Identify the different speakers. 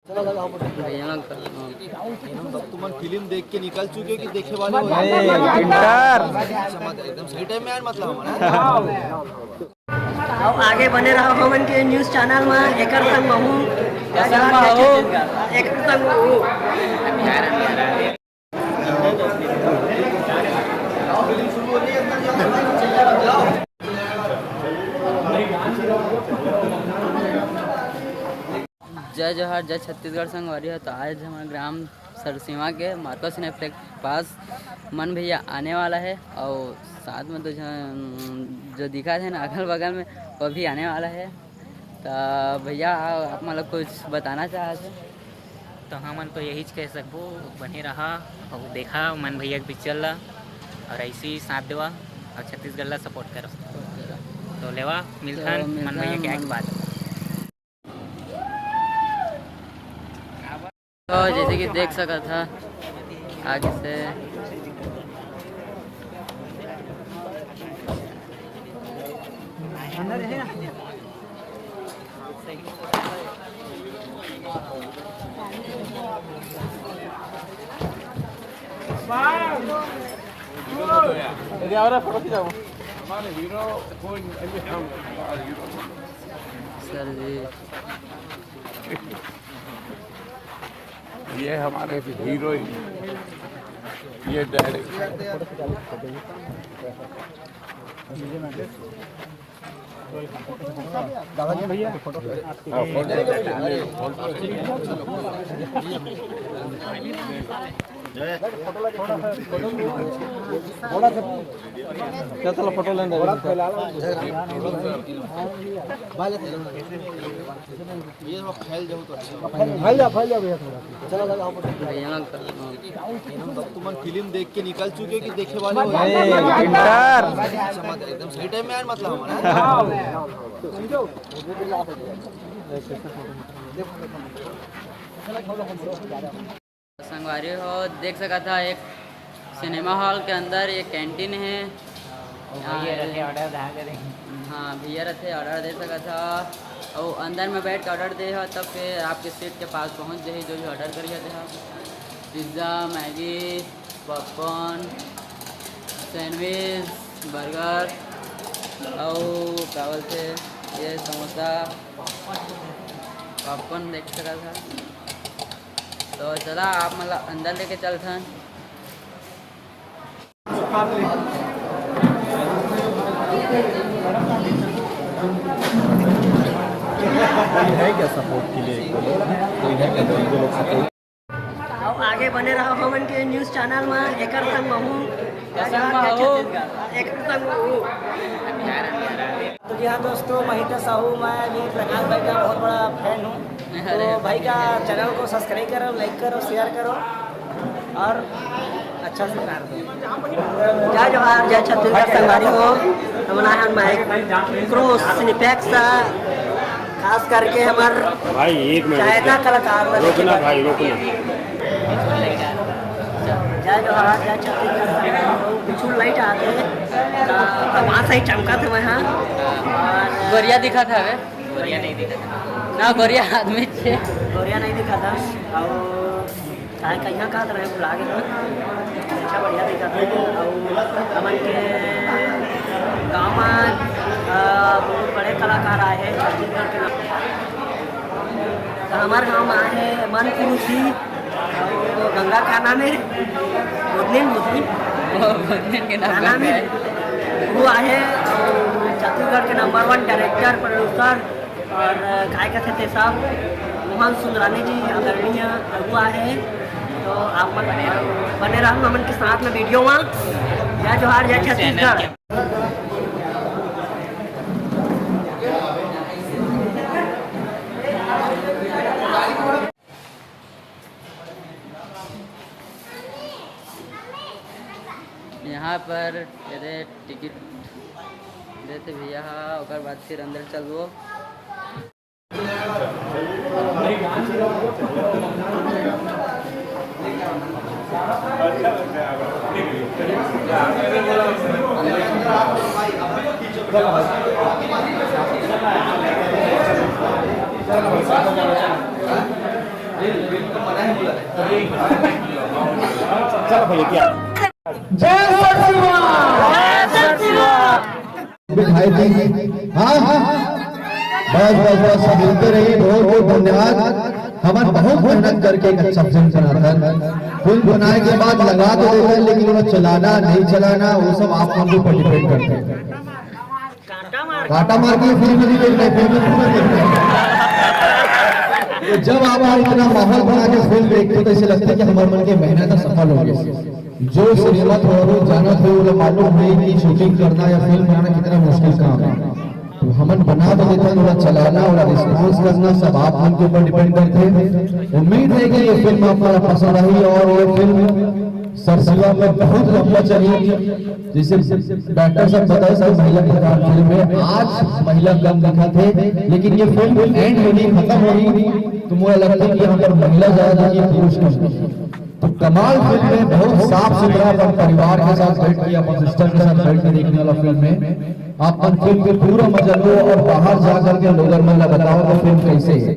Speaker 1: तुम फिल्म देख के निकल चुके कि देखे वाले हो? एकदम सही टाइम में यार, मतलब
Speaker 2: अब आगे बने रहो हमन के न्यूज़ चैनल में एकर संग महू एकर संग महू
Speaker 3: जय जोहार, जय छत्तीसगढ़ संगवारी है। तो आज हमारे ग्राम सरसीमा के मार्को सिनेप्लेक्स पास मन भैया आने वाला है और साथ में तो जो दिखा है ना अगल बगल में वो भी आने वाला है। तो भैया आप मतलब कुछ बताना चाहते?
Speaker 4: तो हमन तो यही कह सकबो, बने रहा और देखा मन भैया के पिक्चर ला और ऐसे ही साथ देवा और छत्तीसगढ़ ला सपोर्ट करो। तो लेवा मिलथन मन भैया के आगे बात।
Speaker 3: तो जैसे कि देख सका था आगे से सर जी
Speaker 5: ये हमारे हीरोइन, ये डायरेक्टर भैया
Speaker 1: चलो फोटो लेने फैल जाओ भैया थोड़ा। चलो तुम फिल्म देख के निकल चुके कि देखे वाले हो? एकदम सही टाइम में यार, मतलब
Speaker 3: संगवारी हो देख सका था एक सिनेमा हॉल के अंदर एक कैंटीन है। हाँ भैया रहते ऑर्डर दे सका था और अंदर में बैठ के ऑर्डर दे हो तब फिर आपके सीट के पास पहुंच जाए जो भी ऑर्डर करिए थे। Pizza, Maggi, popcorn, sandwich, burger और क्या बोलते ये समोसा, पॉपकॉर्न देख सका था। तो चला आप मतलब अंदर लेके चलते हैं।
Speaker 1: है क्या सपोर्ट के लिए? कोई है क्या जो लोग सपोर्ट?
Speaker 2: अब आगे बने रहो हमन के न्यूज़ चैनल में एकर संग महू एकर संग महू। तो जी हाँ दोस्तों, महिता साहू, मैं भी प्रकाश भाई का बहुत बड़ा फैन हूँ। तो भाई का चैनल को सब्सक्राइब करो, लाइक करो, शेयर करो और अच्छा से प्यार दो। जय जोहार, जय छत्तीसगढ़ संगवारी हो। हमारा माइक्रो सिनेप्लेक्स खास करके हमारे
Speaker 5: भाई एक मिनट
Speaker 2: चाहता कलाकार
Speaker 5: रोकना भाई, रोकना।
Speaker 2: जय जोहार, जय छत्तीसगढ़। पिछू लाइट आते वहाँ सही चमका था वहाँ
Speaker 3: गोरिया दिखा था वे?
Speaker 4: गोरिया नहीं दिखा था
Speaker 3: ना, गोरिया आदमी थे,
Speaker 2: गोरिया नहीं दिखा था और चाहे कहीं कहा रहे बुला के अच्छा बढ़िया दिखा था। और हमन के गाँव में बहुत बड़े कलाकार आए हैं छत्तीसगढ़ के नाम। हमारे गाँव में आए हैं मन पुरुषी और गंगा का नाम है मुस्लिम
Speaker 3: के नाम है
Speaker 2: वो आए छत्तीसगढ़ के नंबर 1 डायरेक्टर, प्रोड्यूसर और काय कहते थे साहब मोहन सुंदरानी जी आदरणीय वो आए हैं। तो आप बने रहो हमन के साथ में वीडियो में। जय जोहार, जय छत्तीसगढ़।
Speaker 3: यहाँ पर यदि टिकट देते भैया और बाद फिर अंदर चलबो।
Speaker 5: चलो भैया क्या
Speaker 6: बिठाई थी। हाँ बस बस बस सब मिलते रहिए। बहुत बहुत धन्यवाद। हमारे बहुत मेहनत करके एक अच्छा फिल्म बनाता फिल्म बनाने के बाद लगा तो देता है, लेकिन वो चलाना नहीं चलाना वो सब आप लोगों के ऊपर डिपेंड करते हैं। काटा मार के फिल्म नहीं देखना है, फिल्म पूरा देखना है। तो जब आप इतना माहौल बना के फिल्म देखते हो तो ऐसे लगता है कि हमारे मन की मेहनत सफल हो गई। जो सिनेमा थोड़ा जाना थे वो मालूम है कि शूटिंग करना या फिल्म बनाना कितना मुश्किल काम है। तो हमन बना तो देते हैं, चलाना और रिस्पॉन्स करना सब आप मन के ऊपर डिपेंड करते हैं। उम्मीद है कि ये फिल्म आपको पसंद आई और ये फिल्म सरसिवा में बहुत लंबा चली। जैसे डॉक्टर साहब बताए सब महिला प्रधान फिल्म है, आज महिला कम दिखा थे, लेकिन ये फिल्म एंड होनी खत्म होनी तो मुझे लगता है कि यहाँ पर महिला ज्यादा है पुरुष कम। तो कमाल फिल्म है, बहुत साफ सुथरा अपन परिवार के साथ बैठ के अपन सिस्टर के साथ बैठ के देखने वाला फिल्म है। आप फिल्म के पूरा मजा लो और बाहर जाकर के लोगों में बताओ तो फिल्म कैसे है।